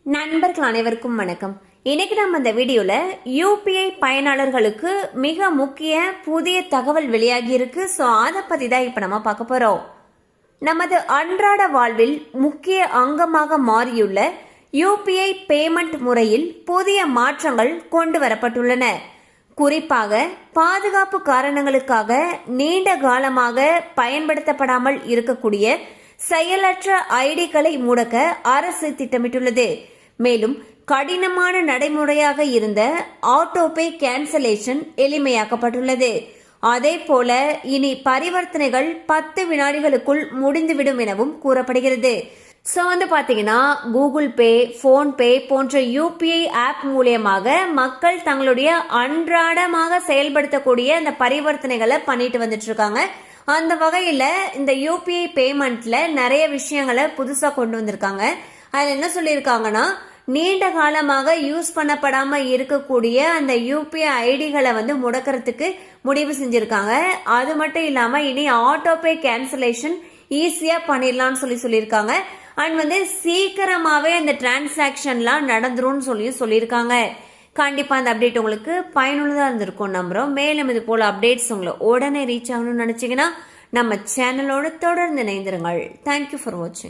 நண்பர்கள் அனைவருக்கும் வணக்கம். இன்னைக்கு நம்ம இந்த வீடியோல யூபிஐ பயனாளர்களுக்கு மிக முக்கிய புதிய தகவல் வெளியாகி இருக்கு. ஸோ அதை பத்தி தான் இப்ப நம்ம பார்க்க போறோம். நமது அன்றாட வாழ்வில் முக்கிய அங்கமாக மாறியுள்ள யூபிஐ பேமெண்ட் முறையில் புதிய மாற்றங்கள் கொண்டு வரப்பட்டுள்ளன. குறிப்பாக பாதுகாப்பு காரணங்களுக்காக நீண்ட காலமாக பயன்படுத்தப்படாமல் இருக்கக்கூடிய செயலற்ற ஐடிகளை முடக்க அரசு திட்டமிட்டுள்ளது. மேலும் கடினமான நடைமுறையாக இருந்த ஆட்டோபே கேன்சலேஷன் எளிமையாக்கப்பட்டுள்ளது. அதே போல இனி பரிவர்த்தனைகள் 10 வினாடிகளுக்குள் முடிந்துவிடும் எனவும் கூறப்படுகிறது. ஸோ பாத்தீங்கன்னா கூகுள் பே, போன்பே போன்ற யூபிஐ ஆப் மூலியமாக மக்கள் தங்களுடைய அன்றாடமாக செயல்படுத்தக்கூடிய அந்த பரிவர்த்தனைகளை பண்ணிட்டு வந்துட்டு இருக்காங்க. அந்த வகையில இந்த யூபிஐ பேமெண்ட்ல நிறைய விஷயங்களை புதுசா கொண்டு வந்திருக்காங்க. அதுல என்ன சொல்லியிருக்காங்கன்னா, நீண்ட காலமாக யூஸ் பண்ணப்படாம இருக்கக்கூடிய அந்த யூபிஐ ஐடிகளை முடக்கிறதுக்கு முடிவு செஞ்சிருக்காங்க. அது மட்டும் இல்லாம இனி ஆட்டோபே கேன்சலேஷன் ஈஸியா பண்ணிடலாம்னு சொல்லியிருக்காங்க. அண்ட் சீக்கிரமாவே அந்த டிரான்சாக்ஷன்லாம் நடந்துரும் சொல்லியிருக்காங்க. கண்டிப்பா அந்த அப்டேட் உங்களுக்கு பயனுள்ளதா இருந்திருக்கும் நம்புறோம். மேலும் இது போல அப்டேட்ஸ் உங்களை உடனே ரீச் ஆகணும்னு நினைச்சீங்கன்னா நம்ம சேனலோட தொடர்ந்து இணைந்திருங்கள். தேங்க்யூ ஃபார் வாட்சிங்.